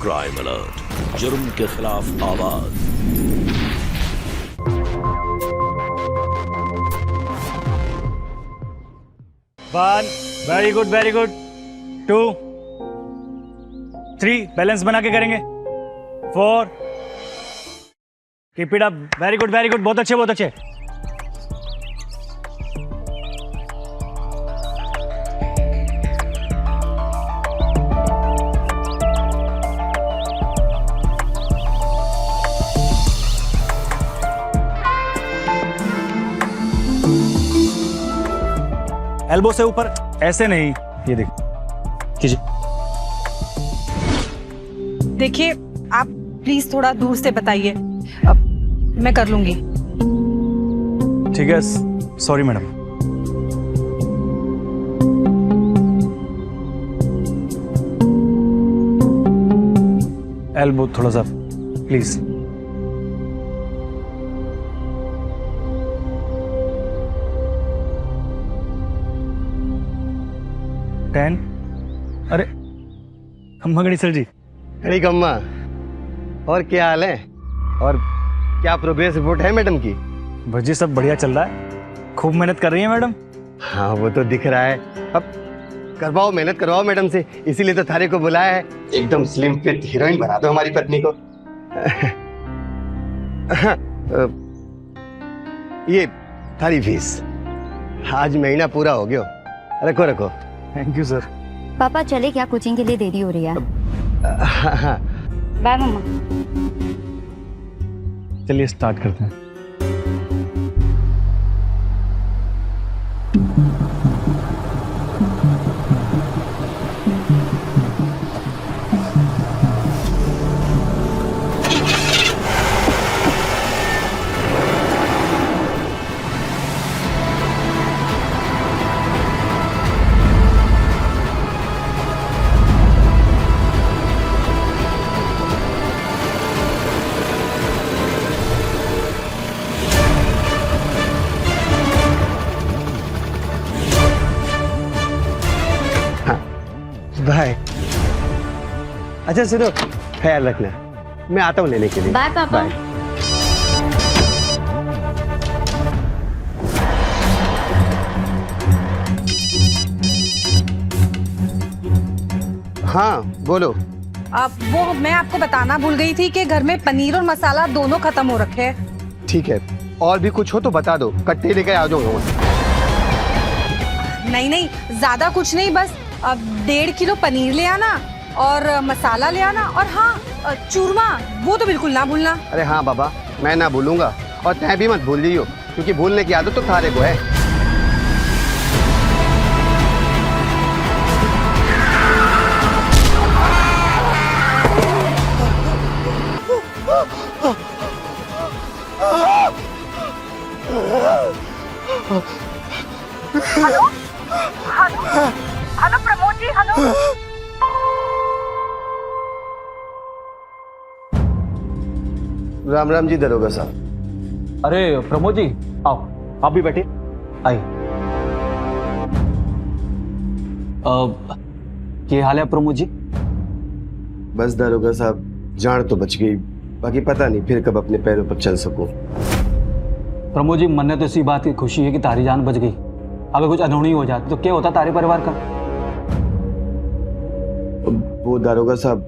Crime alert, जुर्म के खिलाफ आवाज। One, very good very good. 2, 3, balance बना के करेंगे। 4, keep it up, very good very good, बहुत अच्छे बहुत अच्छे। एल्बो से ऊपर, ऐसे नहीं, ये देख, कीजिए। देखिए आप प्लीज थोड़ा दूर से बताइए, अब मैं कर लूंगी। ठीक है, सॉरी मैडम। एल्बो थोड़ा सा प्लीज। अरे अम्मा गणेशर जी। अरे कम्मा, और क्या हाल है? और क्या प्रोग्रेस रिपोर्ट है मैडम की? बस जी सब बढ़िया चल रहा है, खूब मेहनत कर रही है मैडम। हाँ वो तो दिख रहा है। अब करवाओ, मेहनत करवाओ मैडम से, इसीलिए तो थारे को बुलाया है। एकदम स्लिम फिट हीरोइन बना दो हमारी पत्नी को। ये थारी फीस, आज महीना पूरा हो गया। रखो रखो। Thank you sir. पापा चले क्या, कोचिंग के लिए देरी हो रही है। बाय मम्मा। चलिए स्टार्ट करते हैं। बाय। अच्छा सुनो, ख्याल रखना, मैं आता हूँ लेने के लिए। बाय पापा। बाय। हाँ बोलो। अब वो मैं आपको बताना भूल गई थी कि घर में पनीर और मसाला दोनों खत्म हो रखे हैं। ठीक है, और भी कुछ हो तो बता दो, कट्टे लेकर आ जाऊंगा। नहीं नहीं, ज्यादा कुछ नहीं, बस अब 1.5 किलो पनीर ले आना और मसाला ले आना, और हाँ चूरमा वो तो बिल्कुल ना भूलना। अरे हाँ बाबा, मैं ना भूलूंगा, और तय भी मत भूल जाइयो, क्योंकि भूलने की आदत तो थारे को है। Hello hello hello Pramod ji, hello. Ram Ram ji दरोगा साहब। अरे प्रमोद जी, आओ, आप भी बैठे, आइए। क्या हाल है प्रमोद जी? बस दरोगा साहब, जान तो बच गई, बाकी पता नहीं फिर कब अपने पैरों पर चल सकूं। प्रमोद जी, मन ने तो इसी बात की खुशी है कि तारी जान बच गई। अगर कुछ अनहोनी हो जाती तो क्या होता तारे परिवार का? वो दारोगा साहब,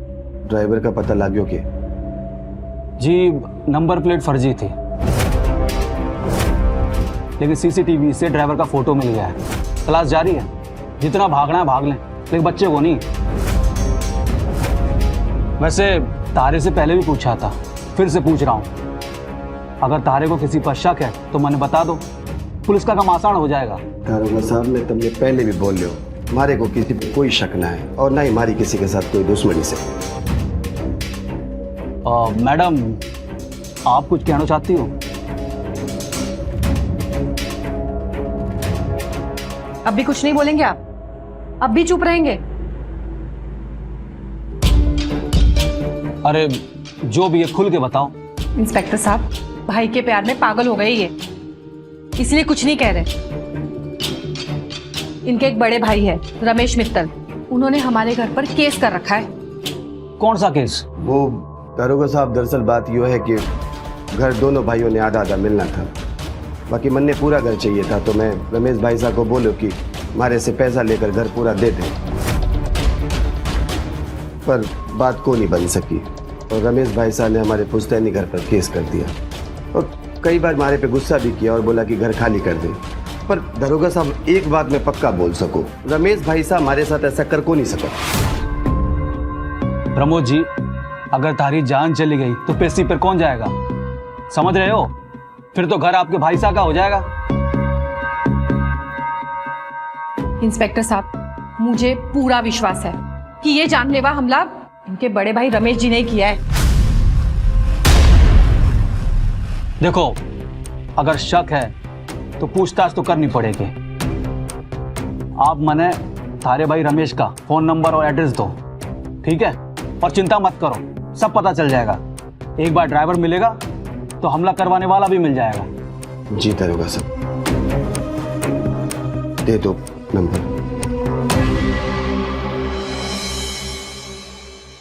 ड्राइवर का पता लग गया क्या? जी, नंबर प्लेट फर्जी थी, लेकिन सीसीटीवी से ड्राइवर का फोटो मिल गया है। तलाश जारी है, जितना भागना है भाग लें, लेकिन बच्चे को नहीं। वैसे तारे से पहले भी पूछा था, फिर से पूछ रहा हूं, अगर तारे को किसी पर शक है तो मैंने बता दो, पुलिस का काम आसान हो जाएगा। दारोगा साहब, मैं तुमने पहले भी बोल लियो, हमारे को किसी पे कोई शक ना है, और ना ही हमारी किसी के साथ कोई दुश्मनी से। मैडम, आप कुछ कहना चाहती हो? अब भी कुछ नहीं बोलेंगे आप? अब भी चुप रहेंगे? अरे जो भी है खुल के बताओ। इंस्पेक्टर साहब, भाई के प्यार में पागल हो गए ये, इसलिए कुछ नहीं कह रहे। इनके एक बड़े भाई है रमेश मित्तल, उन्होंने हमारे घर पर केस कर रखा है। कौन सा केस? वो दारोगा साहब, दरअसल बात यूँ है कि घर दोनों भाइयों ने आधा आधा मिलना था। बाकी मन ने पूरा घर चाहिए था, तो मैं रमेश भाई साहब को बोलो कि हमारे से पैसा लेकर घर पूरा दे दें, पर बात को नहीं बन सकी और रमेश भाई साहब ने हमारे पुश्तैनी घर पर केस कर दिया और कई बार हमारे पे गुस्सा भी किया और बोला कि घर खाली कर दे। पर दरोगा साहब, एक बात मैं पक्का बोल सकूं, रमेश भाई साहब हमारे साथ ऐसा कर को नहीं सका। प्रमोद जी, अगर तारी जान चली गई तो पेशी पर कौन जाएगा? समझ रहे हो? फिर तो घर आपके भाई साहब का हो जाएगा। इंस्पेक्टर साहब, मुझे पूरा विश्वास है कि ये जानलेवा हमला इनके बड़े भाई रमेश जी ने किया है। देखो, अगर शक है तो पूछताछ तो करनी पड़ेगी। आप मने थारे भाई रमेश का फोन नंबर और एड्रेस दो, ठीक है? और चिंता मत करो, सब पता चल जाएगा। एक बार ड्राइवर मिलेगा तो हमला करवाने वाला भी मिल जाएगा। जी दरोगा साहब, दे दो नंबर।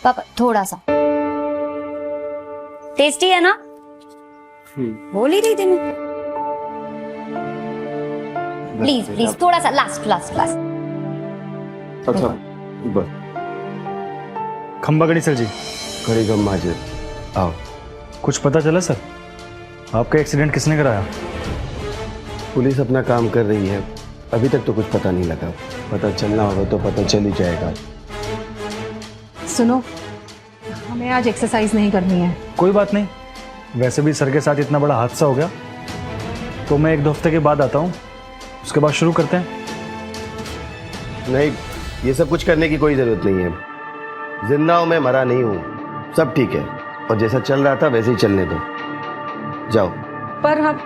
पापा थोड़ा सा टेस्टी है ना? बोल ही रही थी मैं। प्लीज प्लीज थोड़ा सा, लास्ट लास्ट लास्ट। अच्छा बस। खंबा गणिसल जी, खड़ी गम माजिद, आओ। कुछ पता चला सर? आपका एक्सीडेंट किसने कराया? पुलिस अपना काम कर रही है, अभी तक तो कुछ पता नहीं लगा। पता चलना होगा तो पता चल ही जाएगा। सुनो, हमें आज एक्सरसाइज नहीं करनी है। कोई बात नहीं, वैसे भी सर के साथ इतना बड़ा हादसा हो गया, तो मैं 1-2 हफ्ते के बाद आता हूँ, उसके बाद शुरू करते हैं। नहीं, ये सब कुछ करने की कोई जरूरत नहीं है। जिंदा हूं मैं, मरा नहीं हूँ, सब ठीक है। और जैसा चल रहा था वैसे ही चलने दो, जाओ। पर हम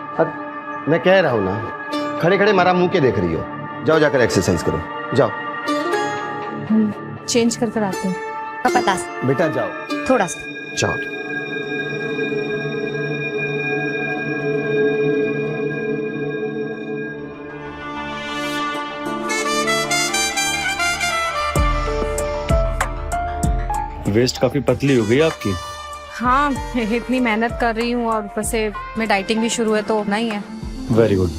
मैं कह रहा हूँ ना, खड़े खड़े मारा मुंह के देख रही हो, जाओ जाकर एक्सरसाइज करो, जाओ। चेंज कर कर आते हैं। पापा दास बेटा जाओ, थोड़ा सा। जाओ। वेस्ट काफी पतली हो गई आपकी। हाँ, इतनी मेहनत कर रही हूँ और ऊपर से मैं डाइटिंग भी शुरू है, तो नहीं है। वेरी गुड,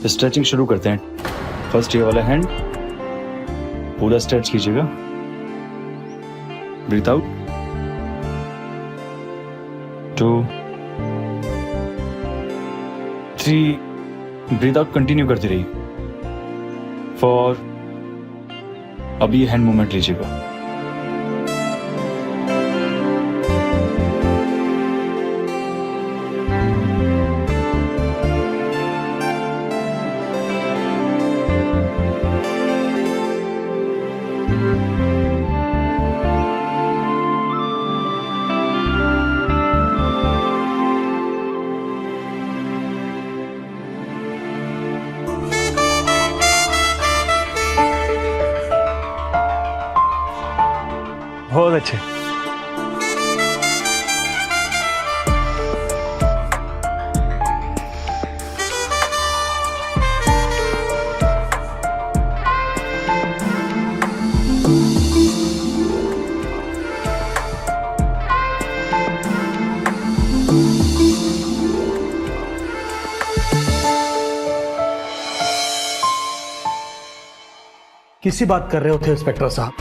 स्ट्रेचिंग शुरू करते हैं। फर्स्ट ये वाला हैंड पूरा स्ट्रेच कीजिएगा। Breathe out, 2 3, breathe out continue करते रहिए। 4, अभी हैंड मूवमेंट लीजिएगा। बहुत अच्छे। किसी बात कर रहे होते इंस्पेक्टर साहब?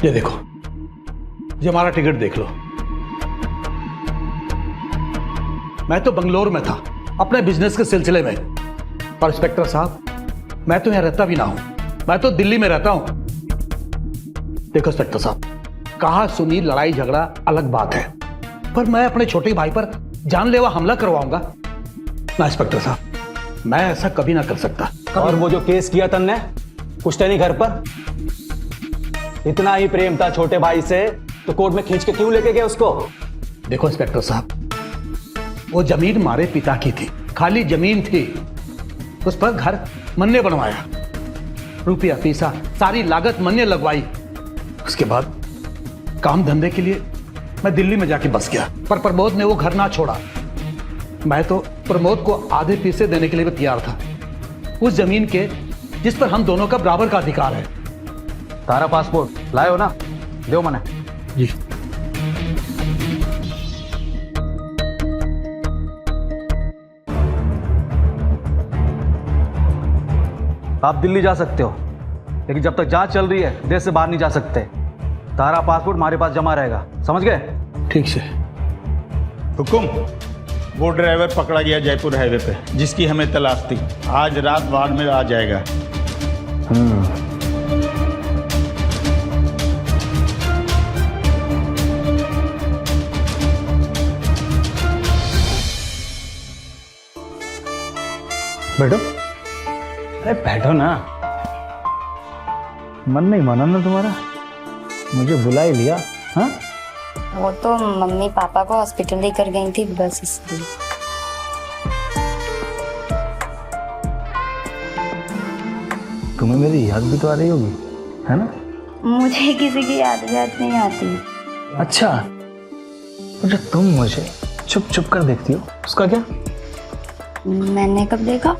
ये देखो, ये हमारा टिकट देख लो। मैं तो बंगलोर में था अपने बिजनेस के सिलसिले में, और इंस्पेक्टर साहब मैं तो यहां रहता भी ना हूं, मैं तो दिल्ली में रहता हूं। देखो इंस्पेक्टर साहब, कहा सुनी लड़ाई झगड़ा अलग बात है, पर मैं अपने छोटे भाई पर जानलेवा हमला करवाऊंगा ना इंस्पेक्टर साहब, मैं ऐसा कभी ना कर सकता। और वो जो केस किया तन्ने पुश्तैनी घर पर, इतना ही प्रेम था छोटे भाई से तो कोर्ट में खींच के क्यों लेके गए उसको? देखो इंस्पेक्टर साहब, वो जमीन हमारे पिता की थी, खाली जमीन थी, उस पर घर मन ने बनवाया, रुपया पैसा सारी लागत मन ने लगवाई। उसके बाद काम धंधे के लिए मैं दिल्ली में जाके बस गया, पर प्रमोद ने वो घर ना छोड़ा। मैं तो प्रमोद को आधे पैसे देने के लिए भी तैयार था, उस जमीन के जिस पर हम दोनों का बराबर का अधिकार है। तारा पासपोर्ट लाए हो ना? दो मने। जी। आप दिल्ली जा सकते हो, लेकिन जब तक जांच चल रही है देश से बाहर नहीं जा सकते। तारा पासपोर्ट हमारे पास जमा रहेगा, समझ गए? ठीक से। हुकुम, वो ड्राइवर पकड़ा गया जयपुर हाईवे पे, जिसकी हमें तलाश थी। आज रात बाढ़ में आ जाएगा। बैठो। अरे बैठो ना। मन नहीं माना ना तुम्हारा? मुझे बुला ही लिया। हाँ, वो तो मम्मी पापा को हॉस्पिटल लेकर गई थी, बस इसलिए। तुम्हें मेरी याद भी तो आ रही होगी, है ना? मुझे किसी की याद नहीं आती। अच्छा, तो जो तुम मुझे छुप छुप कर देखती हो, उसका क्या? मैंने कब देखा?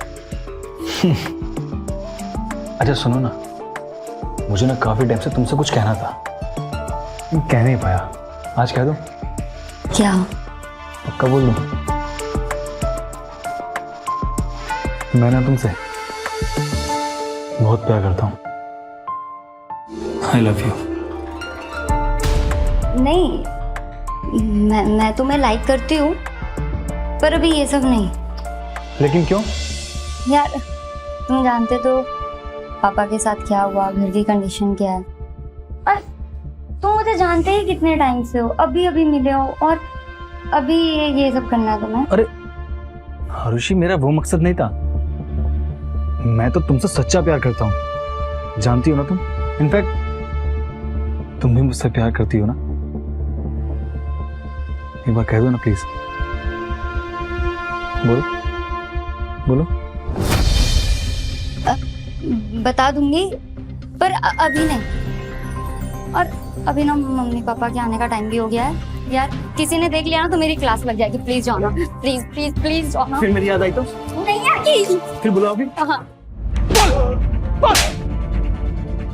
अच्छा सुनो ना, मुझे ना काफी टाइम से तुमसे कुछ कहना था, कह नहीं पाया। आज कह दो। क्या? पक्का बोल दूं? मैं ना तुमसे बहुत प्यार करता हूँ। I love you. नहीं, मैं तुम्हें लाइक करती हूँ, पर अभी ये सब नहीं। लेकिन क्यों? यार तुम जानते तो पापा के साथ क्या हुआ, घर की कंडीशन क्या है। और तुम मुझे जानते ही कितने टाइम से हो, अभी अभी मिले हो और अभी ये सब करना है तुम्हें। अरे आरुषि, मेरा वो मकसद नहीं था। मैं तो तुमसे सच्चा प्यार करता हूँ, जानती हो ना तुम। इनफैक्ट तुम भी मुझसे प्यार करती हो ना? एक बार कह दो ना प्लीज। बोलो बोलो। बता दूंगी, पर अभी नहीं। और अभी ना मम्मी पापा के आने का टाइम भी हो गया है। यार किसी ने देख लिया ना तो मेरी क्लास लग जाएगी। प्लीज जाओ ना, प्लीज प्लीज प्लीज जाओ ना। फिर मेरी याद आई तो नहीं आती। फिर बुलाओगी? हाँ।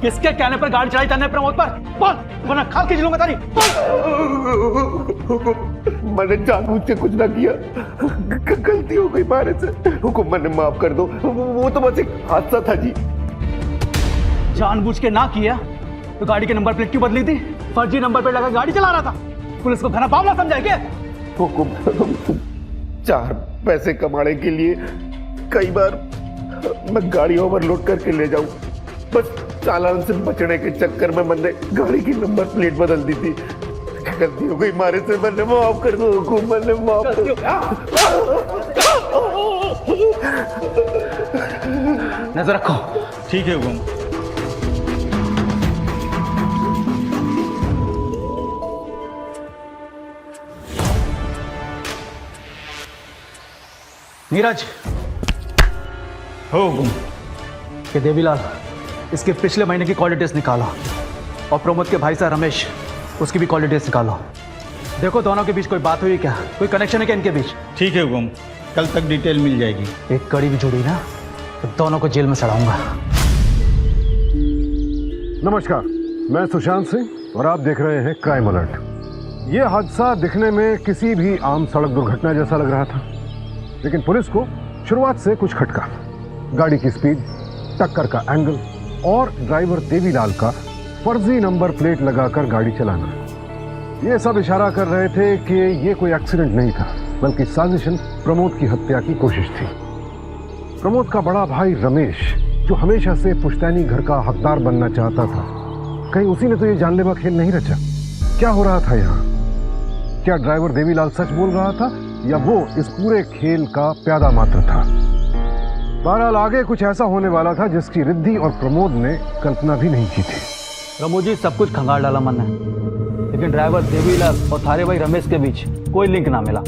किसके कहने पर गाड़ी चलाई तन्ने प्रमोद पर? बोल, वरना खाल के जिलूंगा तारी। मैंने जानबूझ के कुछ ना किया, गलती हो गई मारे से। हुकुम, मैंने माफ कर दो। वो तो बस एक हादसा था जी। जानबूझ के ना किया तो गाड़ी के नंबर प्लेट क्यों बदली थी? फर्जी नंबर प्लेट लगा गाड़ी चला रहा था। पुलिस को घना बावला समझा है क्या? हुकुम, 4 पैसे कमाने के लिए कई बार मैं गाड़ी ओवरलोड करके ले जाऊं, बस चालान से बचने के चक्कर में मैंने गाड़ी की नंबर प्लेट बदल दी थी। गलती हो गई मारे से, मैंने माफ कर दो हुकुम, मैंने माफ कर दो। नजर रखो। ठीक है हुकुम। नीरज, हो हुकुम। के देवीलाल, इसके पिछले महीने की कॉल डिटेल्स निकालो और प्रमोद के भाई साहब रमेश, उसकी भी कॉल डिटेल्स निकालो। देखो दोनों के बीच कोई बात हुई क्या, कोई कनेक्शन है क्या इनके बीच? ठीक है हुकुम, कल तक डिटेल मिल जाएगी। एक कड़ी भी जुड़ी ना तो दोनों को जेल में सड़ाऊंगा। नमस्कार, मैं सुशांत सिंह और आप देख रहे हैं क्राइम अलर्ट। ये हादसा दिखने में किसी भी आम सड़क दुर्घटना जैसा लग रहा था, लेकिन पुलिस को शुरुआत से कुछ खटका। गाड़ी की स्पीड, टक्कर का एंगल और ड्राइवर देवीलाल का फर्जी नंबर प्लेट लगाकर गाड़ी चलाना, ये सब इशारा कर रहे थे कि ये कोई एक्सीडेंट नहीं था, बल्कि साजिशन प्रमोद की हत्या की कोशिश थी। प्रमोद का बड़ा भाई रमेश, जो हमेशा से पुश्तैनी घर का हकदार बनना चाहता था, कहीं उसी ने तो ये जानलेवा खेल नहीं रचा? क्या हो रहा था यहाँ? क्या ड्राइवर देवीलाल सच बोल रहा था या वो इस पूरे खेल का प्यादा मात्र था? बहरहाल आगे कुछ ऐसा होने वाला था जिसकी रिद्धि और प्रमोद ने कल्पना भी नहीं की थी। प्रमोद जी, सब कुछ खंगाल डाला मन ने, लेकिन ड्राइवर देवीलाल और थारे भाई रमेश के बीच कोई लिंक ना मिला।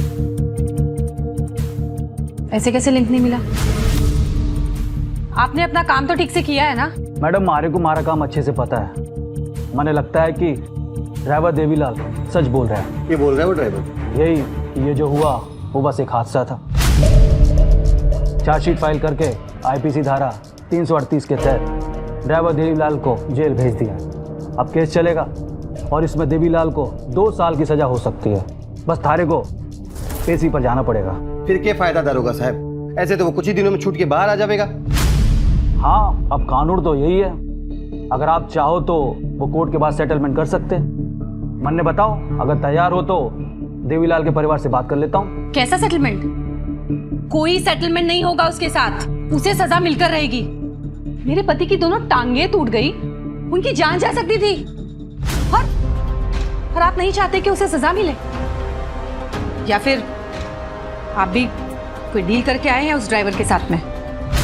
ऐसे कैसे लिंक नहीं मिला? आपने अपना काम तो ठीक से किया है ना? मैडम, मारे को मारा काम अच्छे से पता है। मैंने लगता है कि ड्राइवर देवीलाल सच बोल रहा है। ये बोल रहा है वो ड्राइवर? यही कि ये जो हुआ वो बस एक हादसा था। चार्जशीट फाइल करके आईपीसी धारा 338 के तहत ड्राइवर देवीलाल को जेल भेज दिया। अब केस चलेगा और इसमें देवीलाल को 2 साल की सजा हो सकती है। बस थारे को पेशी पर जाना पड़ेगा। फिर क्या फायदा दारोगा साहब, ऐसे तो वो कुछ ही दिनों में छूट के बाहर आ जाएगा। हाँ, अब कानून तो यही है। अगर आप चाहो तो वो कोर्ट के बाद सेटलमेंट कर सकते हैं। मन ने बताओ, अगर तैयार हो तो देवीलाल के परिवार से बात कर लेता हूँ। कैसा सेटलमेंट? कोई सेटलमेंट नहीं होगा उसके साथ, उसे सजा मिलकर रहेगी। मेरे पति की दोनों टांगे टूट गई, उनकी जान जा सकती थी, और आप नहीं चाहते कि उसे सजा मिले? या फिर आप भी कोई डील करके आए हैं उस ड्राइवर के साथ में,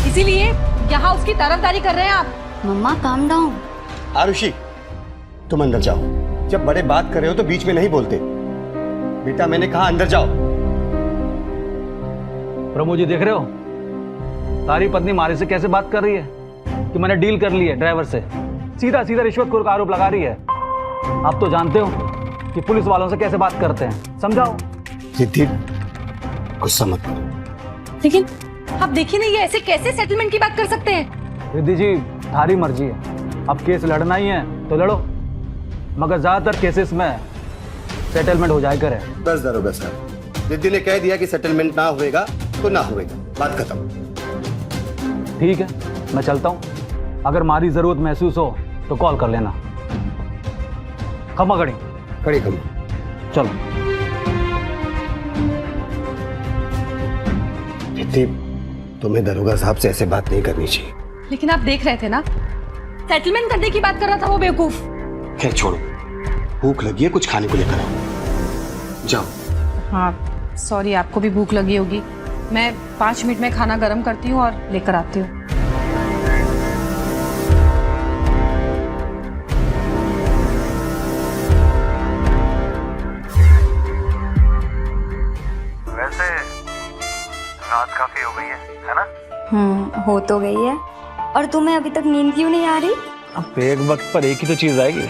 इसीलिए यहाँ उसकी तरफदारी कर रहे हैं आप? मम्मा काम डाउन। आरुषि, तुम अंदर जाओ। जब बड़े बात कर रहे हो तो बीच में नहीं बोलते। बेटा मैंने कहा अंदर जाओ। प्रमोद जी देख रहे हो, तारी पत्नी मारे से कैसे बात कर रही है कि मैंने डील कर ली है ड्राइवर से। सीधा सीधा रिश्वतखोर का आरोप लगा रही है। आप तो जानते हो कि पुलिस वालों से कैसे बात करते हैं, समझाओ। रिद्धि, गुस्सा मत करो। लेकिन आप देखिए ना, ये ऐसे कैसे सेटलमेंट की बात कर सकते हैं? रिद्धि जी, थारी मर्जी है। अब केस लड़ना ही है तो लड़ो, मगर ज्यादातर केसेस में सेटलमेंट हो जाए करे। बस दारोगा साहब, रिद्धि ने कह दिया कि सेटलमेंट ना होएगा तो ना होएगा, बात खत्म। ठीक है, मैं चलता हूँ। अगर मारी जरूरत महसूस हो तो कॉल कर लेना। खमा खड़ी खड़ी खड़ी। चलो। रिद्धि, तुम्हें दरोगा साहब से ऐसे बात नहीं करनी चाहिए। लेकिन आप देख रहे थे ना, सेटलमेंट करने की बात कर रहा था वो बेवकूफ। खैर छोड़ो, भूख लगी है, कुछ खाने को लेकर आओ। जाओ। हाँ सॉरी, आपको भी भूख लगी होगी। मैं 5 मिनट में खाना गर्म करती हूँ और लेकर आती हूँ। वैसे रात काफी हो गई है ना? हो तो गई है। और तुम्हें अभी तक नींद क्यों नहीं आ रही? अब एक वक्त पर एक ही तो चीज आएगी,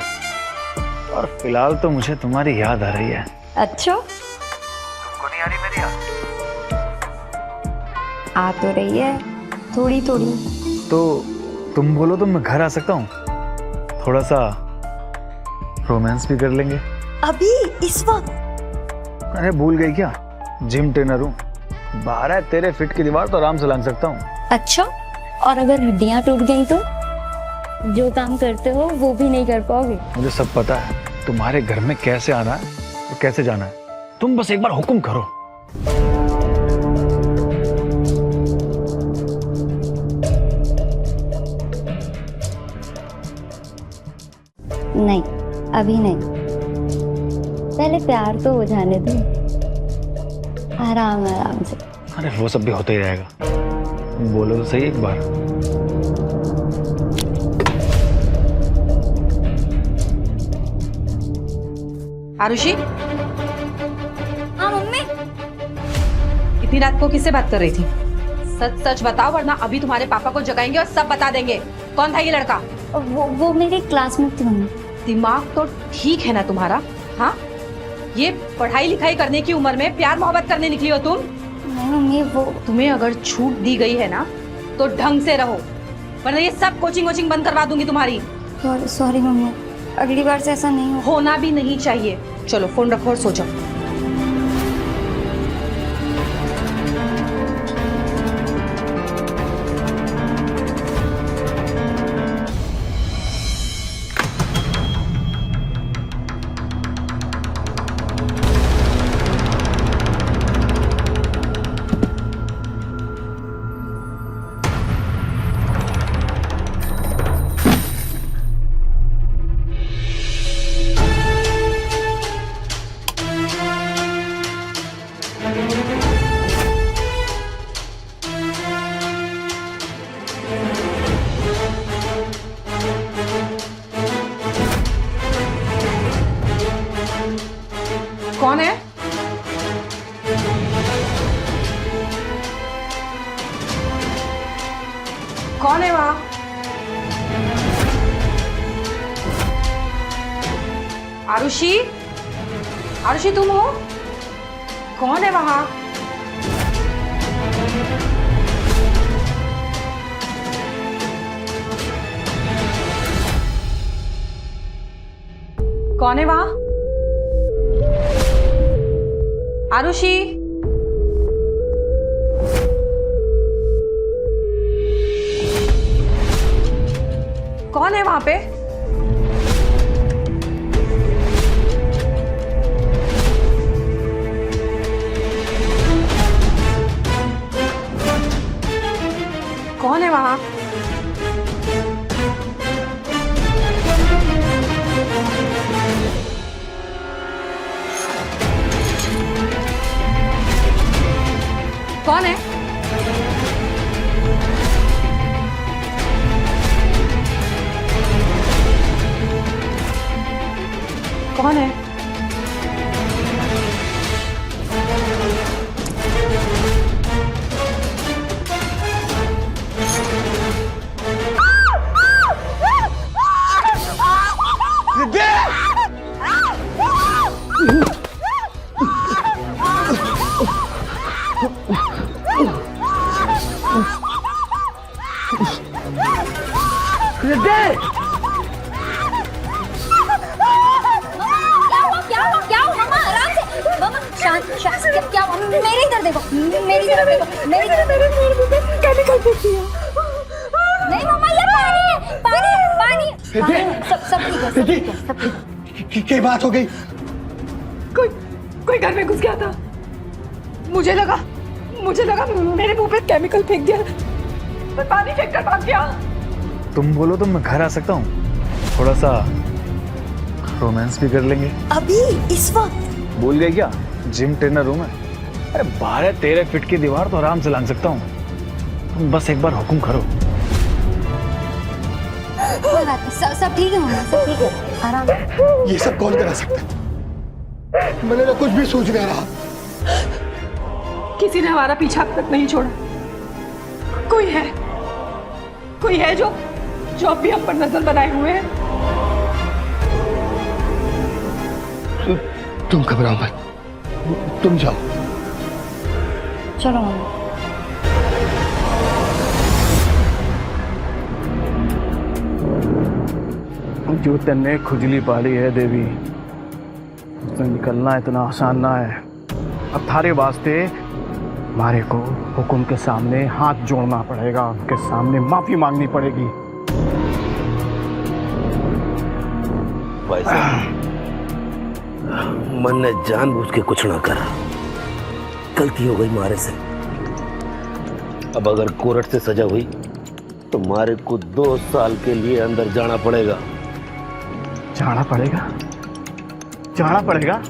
और फिलहाल तो मुझे तुम्हारी याद आ रही है। अच्छा, तुमको नहीं आ रही मेरी याद? आ तो रही है, थोड़ी थोड़ी। तो तुम बोलो तो मैं घर आ सकता हूँ, थोड़ा सा रोमांस भी कर लेंगे। अभी इस वक्त? अरे भूल गई क्या, जिम ट्रेनर हूँ। 12-13 फीट की दीवार तो आराम से लांग सकता हूँ। अच्छा, और अगर हड्डियां टूट गई तो? जो काम करते हो वो भी नहीं कर पाओगे। मुझे सब पता है तुम्हारे घर में कैसे आना है और कैसे जाना है। तुम बस एक बार हुक्म करो। नहीं, अभी नहीं, पहले प्यार तो हो जाने दो, आराम आराम से। अरे वो सब भी होता ही रहेगा, तुम बोलो तो सही एक बार। आरुषि, हाँ मम्मी। इतनी रात को किससे बात कर रही थी? सच सच बताओ, वरना अभी तुम्हारे पापा को जगाएंगे और सब बता देंगे। कौन था ये लड़का? वो मेरी क्लासमेट थी मम्मी। दिमाग तो ठीक है ना तुम्हारा? हाँ, ये पढ़ाई लिखाई करने की उम्र में प्यार मोहब्बत करने निकली हो तुम? नहीं मम्मी, वो तुम्हें अगर छूट दी गई है ना तो ढंग से रहो, वरना ये सब कोचिंग वोचिंग बंद करवा दूंगी तुम्हारी। सॉरी मम्मी, अगली बार से ऐसा नहीं हो। होना भी नहीं चाहिए। चलो फोन रखो और सो जाओ। कौन है? कौन है वहां? आरुषि, आरुषि तुम हो? कौन है वहां? कौन है वहां? आरुषि, कौन है वहां पे? कौन है वहां? कौन है? कौन है? क्या हुआ मम्मा? आराम से मम्मा, शांत शांत। क्या हुआ? मेरी तरफ देखो, मेरी तरफ देखो, मेरी तरफ। केमिकल फेंक दिया। नहीं मम्मा, ये पानी है, पानी पानी। सब ठीक है, सब ठीक है, सब ठीक है। क्या बात हो गई? कोई घर में घुस गया था। मुझे लगा मेरे मुंह पे केमिकल फेंक दिया, मैं पानी फेंक कर भाग गया। तुम बोलो तो मैं घर आ सकता हूँ, थोड़ा सा रोमांस भी कर लेंगे। अभी इस वक्त? भूल गए क्या? जिम ट्रेनर रूम है। अरे 12-13 फीट की दीवार तो आराम से लांग सकता हूँ। तुम बस एक बार हुक्म करो। कोई बात नहीं, सब ठीक है मम्मा, सब ठीक है, आराम से। ये सब कौन करा सकता है? मैंने तो कुछ भी सोच नहीं रहा। किसी ने हमारा पीछा अब तक नहीं छोड़ा। कोई है जो अब भी हम पर नजर बनाए हुए है। तुम घबराओ मत, तुम जाओ। चलो मम्मा। जो तन्ने खुजली पाली है देवी, उससे निकलना इतना आसान ना है। अब थारे वास्ते मारे को हुकुम के सामने हाथ जोड़ना पड़ेगा, उनके सामने माफी मांगनी पड़ेगी। भाई साहब, मन ने जानबूझ के कुछ ना करा, गलती हो गई मारे से। अब अगर कोर्ट से सजा हुई तो मारे को 2 साल के लिए अंदर जाना पड़ेगा। जाना पड़ेगा?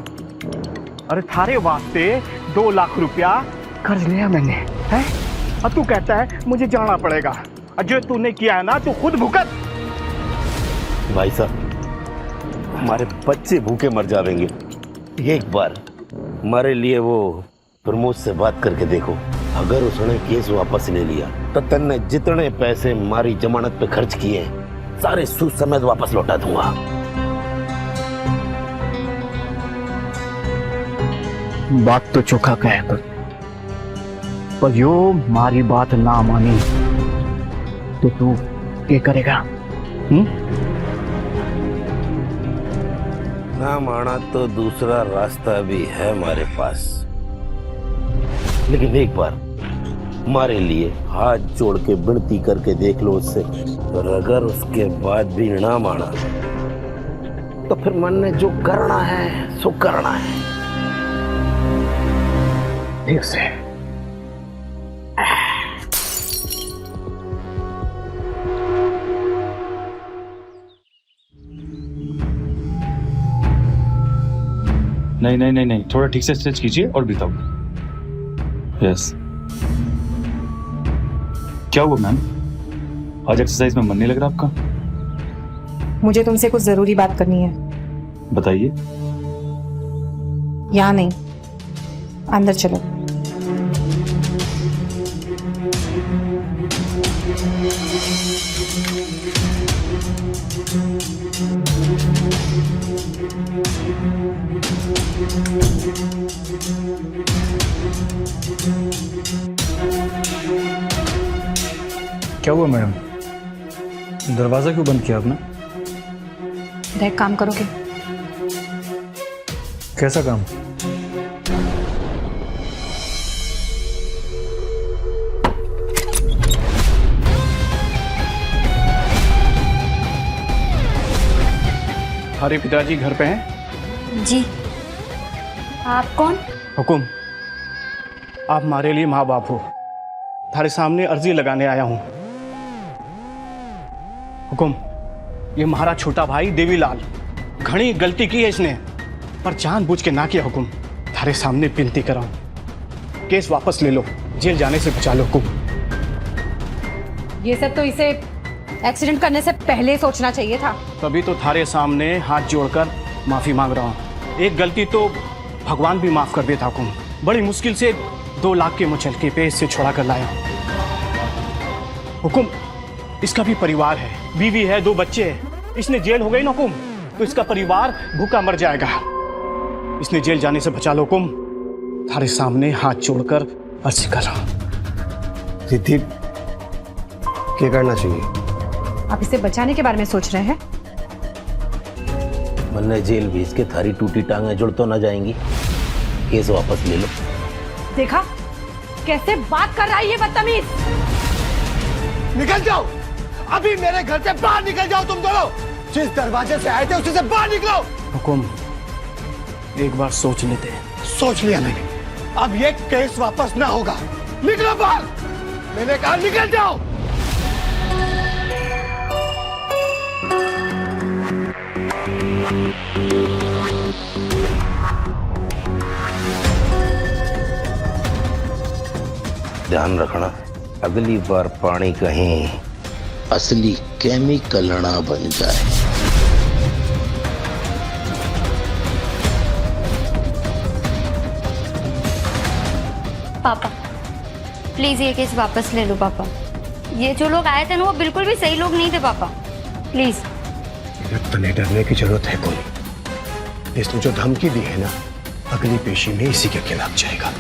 अरे थारे वास्ते 2 लाख रुपया कर्ज लिया मैंने, है? और तू कहता है मुझे जाना पड़ेगा। और जो तूने किया है ना, तू खुद भुगत। भाई साहब, हमारे बच्चे भूखे मर जाएंगे। एक बार हमारे लिए वो प्रमोद से बात करके देखो। अगर उसने केस वापस ले लिया तो तन्ने जितने पैसे हमारी जमानत पे खर्च किए सारे सूद समेत वापस लौटा दूंगा। बात तो चोखा कहे पर यो मारी बात ना मानी तो तू क्या करेगा? ना माना तो दूसरा रास्ता भी है हमारे पास, लेकिन एक बार हमारे लिए हाथ जोड़ के विनती करके देख लो उससे। और अगर उसके बाद भी ना माना तो फिर मन ने जो करना है सो करना है। ठीक से नहीं, थोड़ा ठीक से स्ट्रेच कीजिए और बिताओ। यस। क्या हुआ मैम? आज एक्सरसाइज में मन नहीं लग रहा आपका? मुझे तुमसे कुछ जरूरी बात करनी है। बताइए। यहाँ नहीं, अंदर चलो। क्या हुआ मैडम? दरवाजा क्यों बंद किया आपने? एक काम करोगे? कैसा काम? हमारे पिताजी घर पे हैं? जी। आप कौन? हुकुम, आप हमारे लिए माँ बाप हो। थारे सामने अर्जी लगाने आया हूं। हुकुम, ये हमारा छोटा भाई देवीलाल, घनी गलती की है इसने, पर जानबूझ के ना किया। हुकुम, थारे सामने विनती कराऊं, केस वापस ले लो, जेल जाने से बचा लो। हुकुम। ये सब तो इसे एक्सीडेंट करने से पहले सोचना चाहिए था। तभी तो थारे सामने हाथ जोड़कर माफी मांग रहा हूं। एक गलती तो भगवान भी माफ कर देता। हुकुम, बड़ी मुश्किल से 2 लाख के मुचलके पे इससे छुड़ा कर लाया। हुकुम, इसका भी परिवार है, बीवी है, 2 बच्चे हैं। इसने जेल हो गई ना हुकुम, तो इसका परिवार भूखा मर जाएगा। इसने जेल जाने से बचा लो। हुकुम, थारे सामने हाथ जोड़कर अर्जी कर रहा हूं। रिद्धि, क्या करना चाहिए? आप इसे बचाने के बारे में सोच रहे हैं? मन्ने जेल भेज के थारी टूटी टांगें जुड़ तो ना जाएंगी। केस वापस ले लो। देखा कैसे बात कर रहा है ये बदतमीज। निकल जाओ, अभी मेरे घर से बाहर निकल जाओ तुम दोनों। जिस दरवाजे से आए थे उसी से बाहर निकलो। हुकुम, एक बार सोच लेते हैं। सोच लिया मैंने, अब ये केस वापस ना होगा। निकलो बाहर, मैंने कहा निकल जाओ। ध्यान रखना, अगली बार पानी कहीं असली केमिकल ना बन जाए। पापा प्लीज ये केस वापस ले लो। पापा, ये जो लोग आए थे ना वो बिल्कुल भी सही लोग नहीं थे। पापा प्लीज। तुम्हें डरने की जरूरत है कोई? इसने जो धमकी दी है ना, अगली पेशी में इसी के खिलाफ जाएगा।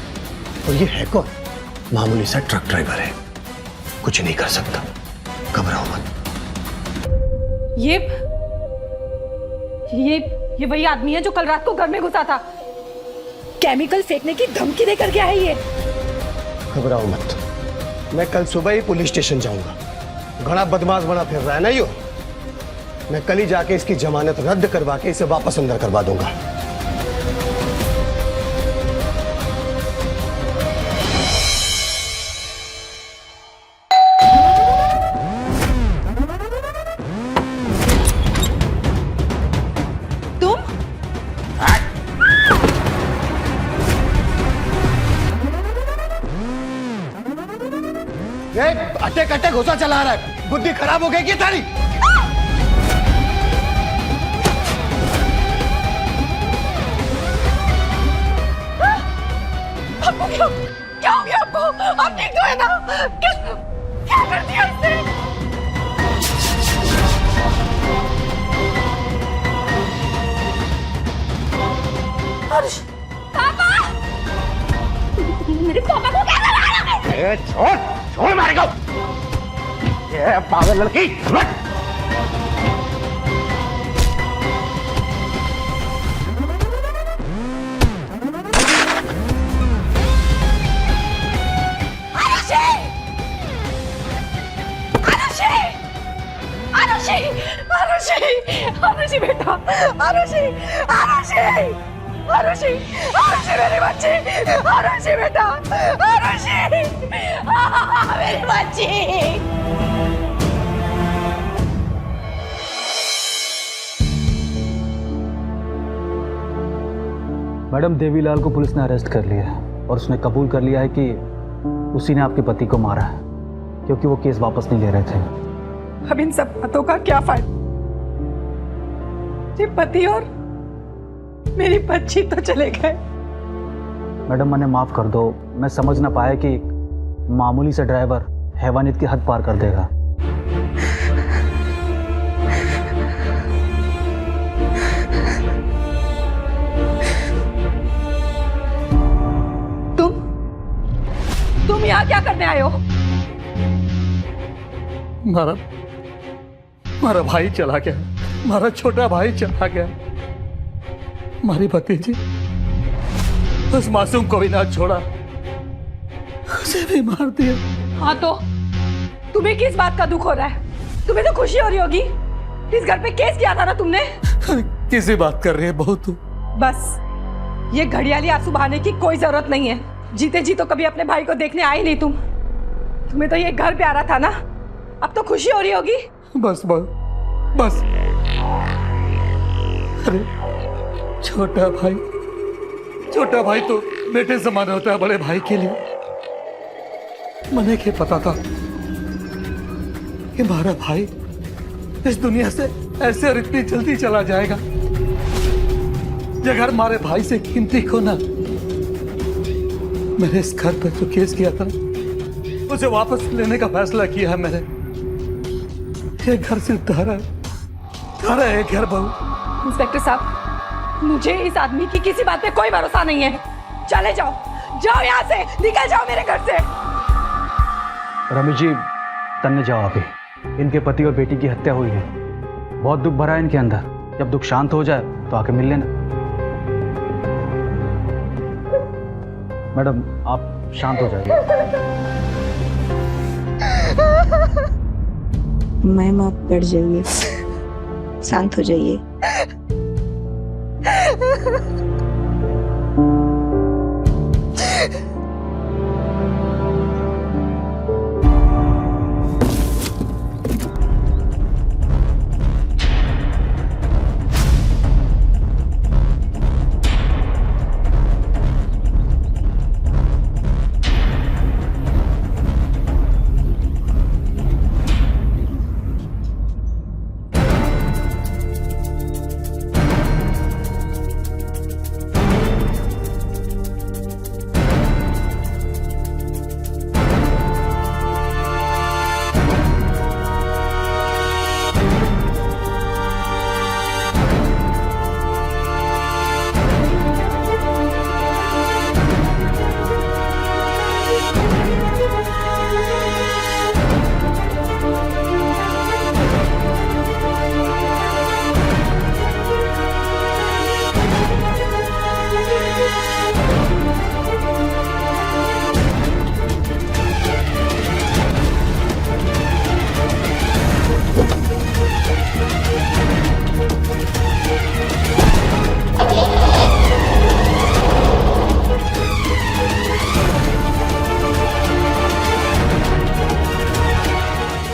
और ये है कौन? मामूली सा ट्रक ड्राइवर है, कुछ नहीं कर सकता। घबराओ मत। ये वही आदमी है जो कल रात को घर में घुसा था। केमिकल फेंकने की धमकी देकर गया है ये। घबराओ मत, मैं कल सुबह ही पुलिस स्टेशन जाऊंगा। घड़ा बदमाश बना फिर रहा है ना यो। मैं कल ही जाके इसकी जमानत रद्द करवा के इसे वापस अंदर करवा दूंगा। अट्टे कट्टे घुसा चला रहा है, बुद्धि खराब हो गई क्या तारी? क्या हो गया आपको? आप ठीक तो है ना? क्या कर दिया इसने? हर्ष, पापा! मेरे पापा को क्या लगा रहा है? छोड़ मारेगा। ये पागल लड़की। आरुषि बेटा, आरुषि मेरे बच्चे, आरुषि बेटा, आरुषि मेरे बच्चे। मैडम, देवीलाल को पुलिस ने अरेस्ट कर लिया है और उसने कबूल कर लिया है कि उसी ने आपके पति को मारा है, क्योंकि वो केस वापस नहीं ले रहे थे। अब इन सब बातों का क्या फायदा? जी पति और मेरी बच्ची तो चले गए। मैडम, मैंने माफ कर दो, मैं समझ ना पाया कि मामूली सा ड्राइवर हैवानियत की हद पार कर देगा। तुम यहाँ क्या करने आए हो? मारा भाई चला गया, मारा छोटा भाई चला गया, हमारी भतीजी उस मासूम को भी ना छोड़ा, उसे भी मार दिया। हाँ तो तुम्हें किस बात का दुख हो रहा है? तुम्हें तो खुशी हो रही होगी, इस घर पे केस किया था ना तुमने। किसी बात कर रही है बहू तू? बस ये घड़ियाली आंसू बहाने की कोई जरूरत नहीं है। जीते जी तो कभी अपने भाई को देखने आई नहीं तुम। तुम्हें तो ये घर प्यारा था ना, अब तो खुशी हो रही होगी। बस बस बस। अरे छोटा भाई तो बेटे समान होता है बड़े भाई के लिए। मने के पता था कि हमारा भाई इस दुनिया से ऐसे और इतनी जल्दी चला जाएगा। ये घर हमारे भाई से कीमती को ना, मैंने इस घर पर जो केस किया था उसे वापस लेने का फैसला किया है मैंने। ये घर सिर्फ धारा है घर बहू। इंस्पेक्टर साहब, मुझे इस आदमी की किसी बात पे कोई भरोसा नहीं है। चले जाओ, जाओ यहाँ से, निकल जाओ मेरे घर से। रमेश जी, तन्ने जाओ अभी। इनके पति और बेटी की हत्या हुई है, बहुत दुख भरा है इनके अंदर। जब दुख शांत हो जाए तो आके मिल लेना। मैडम, आप शांत हो जाइए। मैम, आप बैठ जाइए, शांत हो जाइए।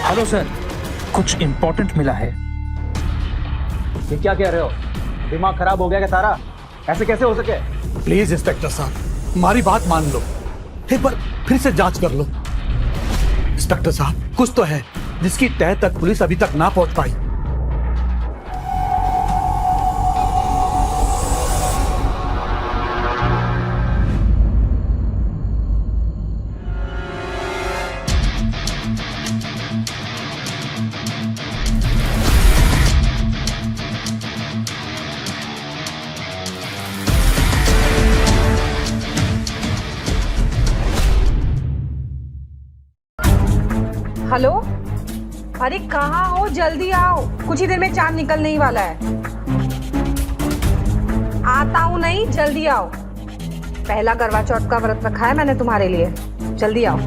हेलो सर, कुछ इम्पोर्टेंट मिला है। ये क्या कह रहे हो? दिमाग खराब हो गया क्या तारा? ऐसे कैसे हो सके? प्लीज इंस्पेक्टर साहब, हमारी बात मान लो, एक बार फिर से जांच कर लो। इंस्पेक्टर साहब, कुछ तो है जिसकी तह तक पुलिस अभी तक ना पहुंच पाई। हेलो, अरे कहाँ हो? जल्दी आओ, कुछ ही देर में चांद निकलने ही वाला है। आता हूँ नहीं, जल्दी आओ। पहला करवा चौथ का व्रत रखा है मैंने तुम्हारे लिए, जल्दी आओ।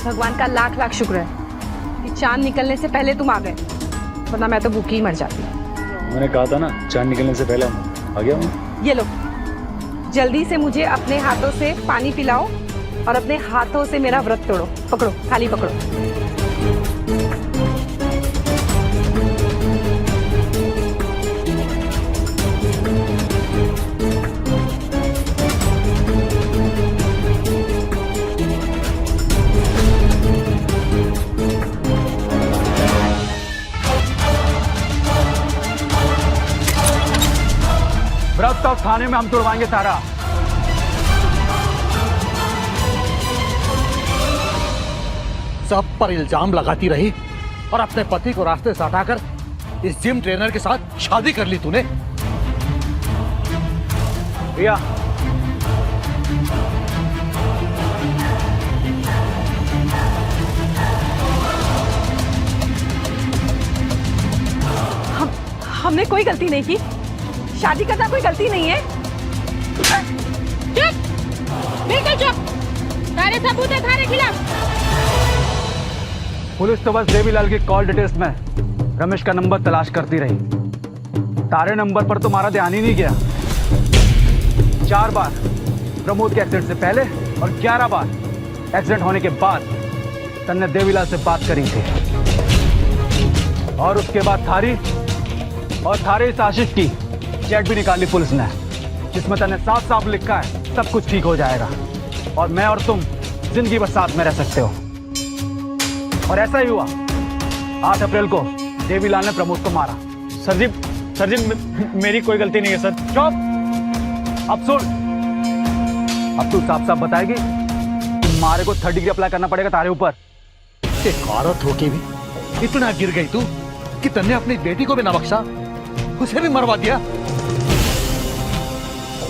भगवान का लाख लाख शुक्र है कि चांद निकलने से पहले तुम आ गए, वरना मैं तो भूखी ही मर जाती। मैंने कहा था ना, चांद निकलने से पहले आ गया हूँ। ये लो, जल्दी से मुझे अपने हाथों से पानी पिलाओ और अपने हाथों से मेरा व्रत तोड़ो। पकड़ो, थाली पकड़ो। व्रत तो थाने में हम तोड़वाएंगे तारा। सब पर इल्जाम लगाती रही और अपने पति को रास्ते से हटाकर इस जिम ट्रेनर के साथ शादी कर ली तूने। भैया, हमने कोई गलती नहीं की। शादी करना कोई गलती नहीं है। चुप, बिल्कुल चुप। सारे सबूत है तुम्हारे खिलाफ। पुलिस तो बस देवीलाल की कॉल डिटेल्स में रमेश का नंबर तलाश करती रही। तारे नंबर पर तुम्हारा ध्यान ही नहीं गया। 4 बार प्रमोद के एक्सीडेंट से पहले और 11 बार एक्सीडेंट होने के बाद तन्ने देवीलाल से बात करी थी। और उसके बाद थारी इस आशिक की चैट भी निकाली पुलिस ने, जिसमें तन्ने साफ साफ लिखा है सब कुछ ठीक हो जाएगा और मैं और तुम जिंदगी भर साथ में रह सकते हो। और ऐसा ही हुआ। 8 अप्रैल को देवीलाल ने प्रमोद को मारा। सर जी मेरी कोई गलती नहीं है सर। चुप। अब सुन, अब तू साफ साफ बताएगी कि मारे को 3rd डिग्री अप्लाई करना पड़ेगा तारे ऊपर। एक औरत होके भी इतना गिर गई तू कि तन्ने अपनी बेटी को भी ना बख्शा, उसे भी मरवा दिया।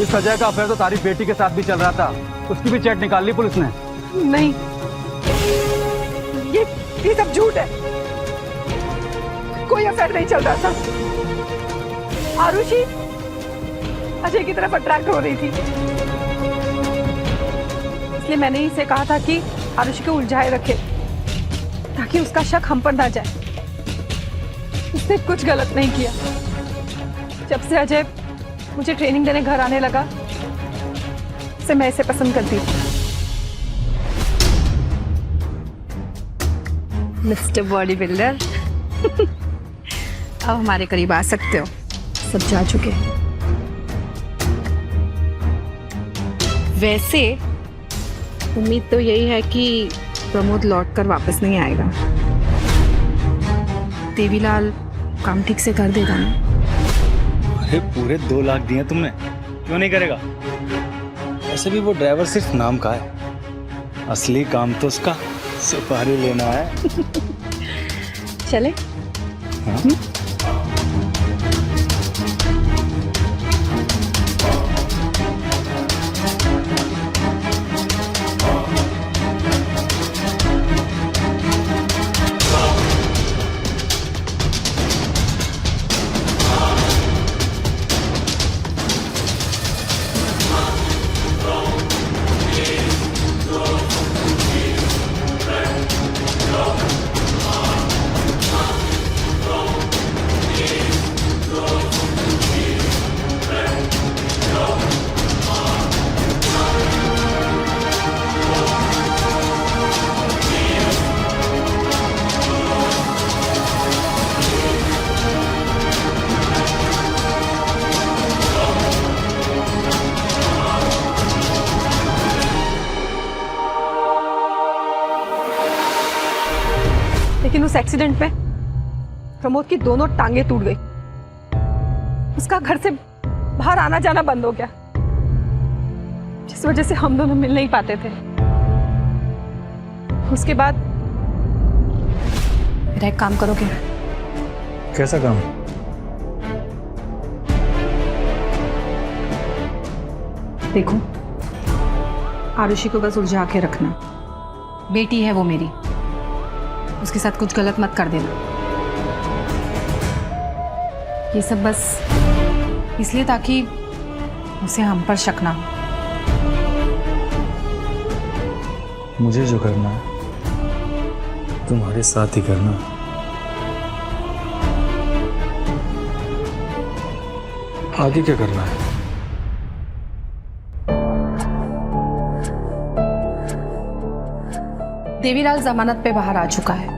इस अजय का अफेयर तो तारी बेटी के साथ भी चल रहा था, उसकी भी चैट निकाल ली पुलिस ने। नहीं, ये सब झूठ है। कोई अफेयर नहीं चल रहा था। आरुषि अजय की तरफ अट्रैक्ट हो रही थी, इसलिए मैंने इसे कहा था कि आरुषि को उलझाए रखे ताकि उसका शक हम पर ना जाए। उसने कुछ गलत नहीं किया। जब से अजय मुझे ट्रेनिंग देने घर आने लगा, से मैं इसे पसंद करती थी। मिस्टर बॉडी बिल्डर, अब हमारे करीब आ सकते हो। सब जा चुके हैं। वैसे उम्मीद तो यही है कि प्रमोद लौट कर वापस नहीं आएगा। देवीलाल काम ठीक से कर देगा ना? अरे पूरे 2 लाख दिए तुमने, क्यों नहीं करेगा? ऐसे भी वो ड्राइवर सिर्फ नाम का है, असली काम तो उसका सुपारी लेना है। चले? हाँ? लेकिन उस एक्सीडेंट में प्रमोद की दोनों टांगे टूट गई। उसका घर से बाहर आना जाना बंद हो गया, जिस वजह से हम दोनों मिल नहीं पाते थे। उसके बाद मेरा एक काम करोगे? कैसा काम? देखो, आरुषि को बस उलझा के रखना। बेटी है वो मेरी, उसके साथ कुछ गलत मत कर देना। ये सब बस इसलिए ताकि उसे हम पर शक ना हो। मुझे जो करना है तुम्हारे साथ ही करना। आगे क्या करना है? देवीलाल जमानत पे बाहर आ चुका है।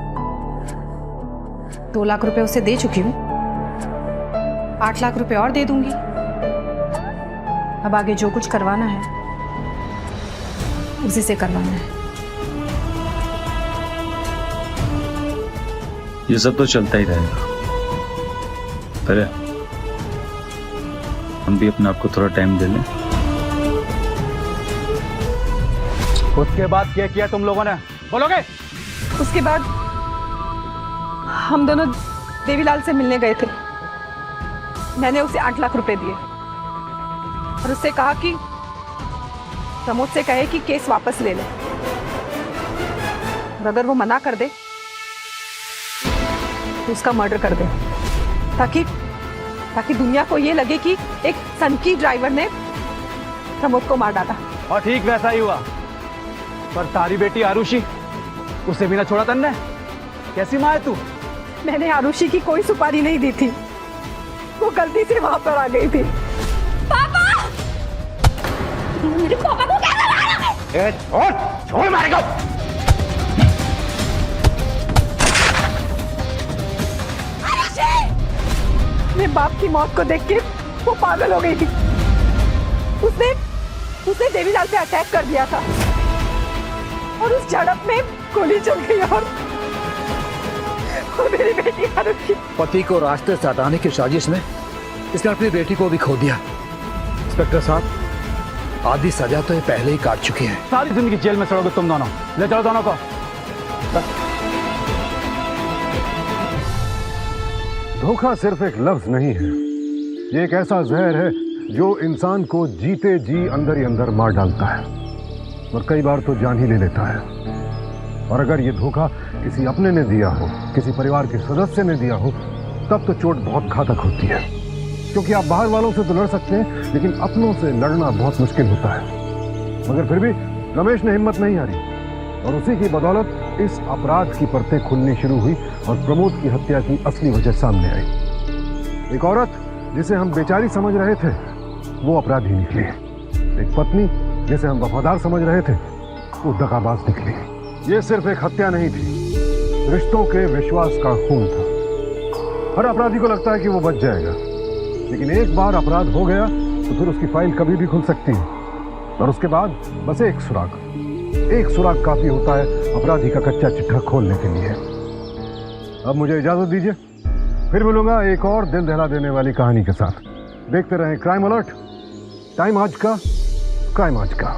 2 लाख रुपए उसे दे चुकी हूँ, 8 लाख रुपए और दे दूंगी। अब आगे जो कुछ करवाना है उसी से करवाना है। ये सब तो चलता ही रहेगा, पर हम भी अपने आप को थोड़ा टाइम दे लें। उसके बाद क्या किया तुम लोगों ने, बोलोगे? उसके बाद हम दोनों देवीलाल से मिलने गए थे। मैंने उसे 8 लाख रुपए दिए और उससे कहा कि प्रमोद से कहे कि केस वापस ले ले, और अगर वो मना कर दे तो उसका मर्डर कर दे, ताकि ताकि दुनिया को ये लगे कि एक सनकी ड्राइवर ने प्रमोद को मार डाला। और ठीक वैसा ही हुआ। पर तारी बेटी आरुषि, उसे भी ना छोड़ा तन्ने। कैसी माँ है तू? मैंने आरुषि की कोई सुपारी नहीं दी थी, वो गलती से वहां पर आ गई थी। पापा! मेरे पापा को क्या लगा रहा है? छोड़ मारेगा। मेरे बाप की मौत को देख के वो पागल हो गई थी। उसने देवीलाल पे अटैक कर दिया था और उस झड़प में गोली चल गई और मेरी बेटी आरुषि। पति को रास्ते से हटाने की साजिश में इसने अपनी बेटी को भी खो दिया। इंस्पेक्टर साहब, आधी सजा तो ये पहले ही काट चुकी है। सारी जिंदगी जेल में सड़ोगे तुम दोनों। ले चलो दोनों को। धोखा सिर्फ एक लफ्ज नहीं है, ये एक ऐसा जहर है जो इंसान को जीते जी अंदर ही अंदर मार डालता है और कई बार तो जान ही ले लेता है। और अगर ये धोखा किसी अपने ने दिया हो, किसी परिवार के सदस्य ने दिया हो, तब तो चोट बहुत घातक होती है। क्योंकि आप बाहर वालों से तो लड़ सकते हैं, लेकिन अपनों से लड़ना बहुत मुश्किल होता है। मगर फिर भी रमेश ने हिम्मत नहीं हारी और उसी की बदौलत इस अपराध की परतें खुलनी शुरू हुई और प्रमोद की हत्या की असली वजह सामने आई। एक औरत जिसे हम बेचारी समझ रहे थे, वो अपराधी निकली। एक पत्नी जिसे हम वफादार समझ रहे थे, वो दगाबाज निकली। ये सिर्फ एक हत्या नहीं थी, रिश्तों के विश्वास का खून था। हर अपराधी को लगता है कि वो बच जाएगा, लेकिन एक बार अपराध हो गया तो फिर उसकी फाइल कभी भी खुल सकती है। और उसके बाद बस एक सुराग काफी होता है अपराधी का कच्चा चिट्ठा खोलने के लिए। अब मुझे इजाजत दीजिए, फिर मिलूंगा एक और दिल दहला देने वाली कहानी के साथ। देखते रहें क्राइम अलर्ट। टाइम आज का, क्राइम आज का।